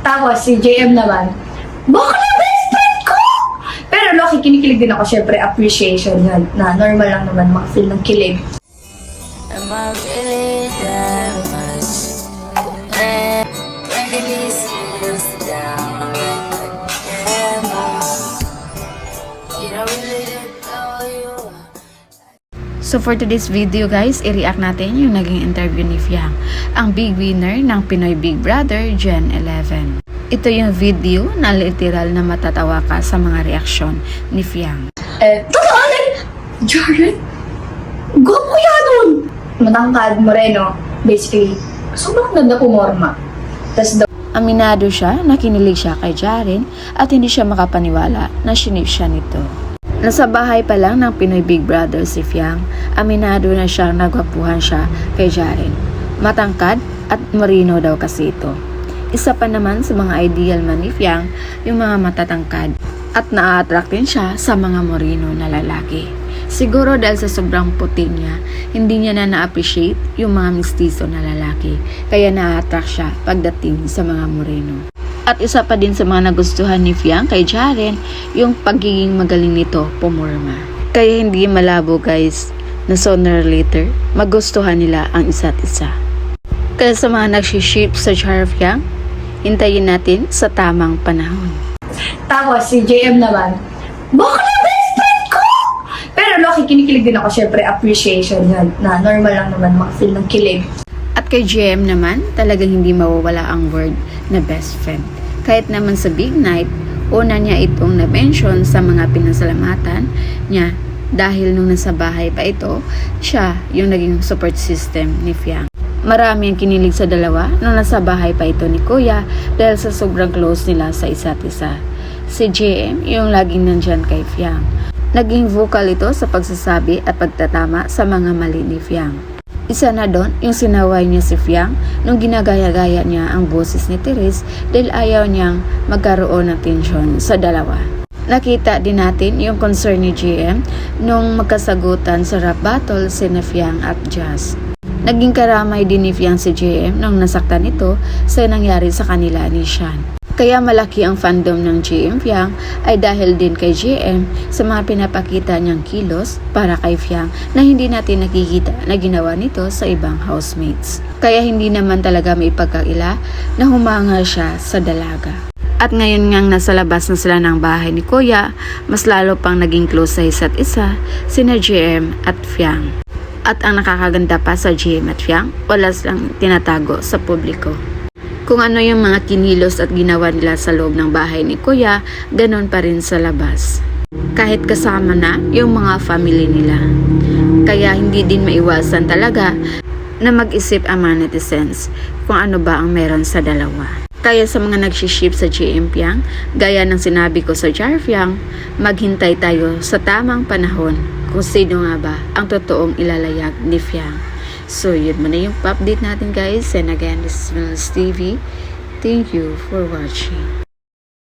Tapos si JM naman, baka na best friend ko! Pero Loki, kinikilig din ako, syempre appreciation yan, na normal lang naman maka-feel ng kilig. Am I really that much? Breaking these feelings down. Am I? You don't really know you. So for today's video guys, i-react natin yung naging interview ni Fiang, ang big winner ng Pinoy Big Brother Gen 11. Ito yung video na literal na matatawa ka sa mga reaksyon ni Fiang. Totoo na, Jared, gwapo yan nun! Matangkad, moreno, basically, sobrang ganda pumorma. Tapos Aminado siya na kinilig siya kay Jaren at hindi siya makapaniwala na sinip siya nito. Nasa bahay pa lang ng Pinoy Big Brother si Fiang, aminado na siyang nagwapuhan siya kay Jaren. Matangkad at marino daw kasi ito. Isa pa naman sa mga ideal man ni Fiang, yung mga matatangkad at na-attract din siya sa mga moreno na lalaki. Siguro dahil sa sobrang puti niya, hindi niya na na-appreciate yung mga mistizo na lalaki, kaya na-attract siya pagdating sa mga moreno. At isa pa din sa mga nagustuhan ni Fiang kay Jaren, yung pagiging magaling nito pumorma. Kaya hindi malabo guys, na sooner or later, magustuhan nila ang isa't isa. Kaya sa mga nagsiship sa Char Fiang, hintayin natin sa tamang panahon. Tapos si JM naman, baka na best friend ko! Pero Loki, kinikilig din ako, syempre appreciation yan, na normal lang naman maka-feel ng kilig. At kay JM naman, talagang hindi mawawala ang word na best friend. Kahit naman sa big night, una niya itong na-mention sa mga pinasalamatan niya dahil nung nasa bahay pa ito, siya yung naging support system ni Fiang. Marami ang kinilig sa dalawa nung nasa bahay pa ito ni Kuya dahil sa sobrang close nila sa isa't isa. Si JM yung laging nandyan kay Fiang. Naging vocal ito sa pagsasabi at pagtatama sa mga mali ni Fiang. Isa na doon yung sinaway niya si Fiang nung ginagaya-gaya niya ang boses ni Therese dahil ayaw niyang magkaroon ng tensyon sa dalawa. Nakita din natin yung concern ni JM nung magkasagutan sa rap battle si Fiang at Jazz. Naging karamay din ni Fiang si JM nung nasaktan ito sa nangyari sa kanila ni Sean. Kaya malaki ang fandom ng JM Fiang ay dahil din kay JM sa mga pinapakita niyang kilos para kay Fiang na hindi natin nakikita na ginawa nito sa ibang housemates. Kaya hindi naman talaga may pagkaila na humangal siya sa dalaga. At ngayon ngang nasa labas na sila ng bahay ni Kuya, mas lalo pang naging close sa isa't isa sina JM at Fiang. At ang nakakaganda pa sa JM at Fiang, wala silang tinatago sa publiko. Kung ano yung mga kinilos at ginawa nila sa loob ng bahay ni Kuya, ganon pa rin sa labas. Kahit kasama na yung mga family nila. Kaya hindi din maiwasan talaga na mag-isip ang mga netizens kung ano ba ang meron sa dalawa. Kaya sa mga nagsiship sa JM Fiang, gaya ng sinabi ko sa Char Fiang, maghintay tayo sa tamang panahon kung sino nga ba ang totoong ilalayag ni Fiang. So, yun muna yung update natin guys. And again, this is Mel's TV. Thank you for watching.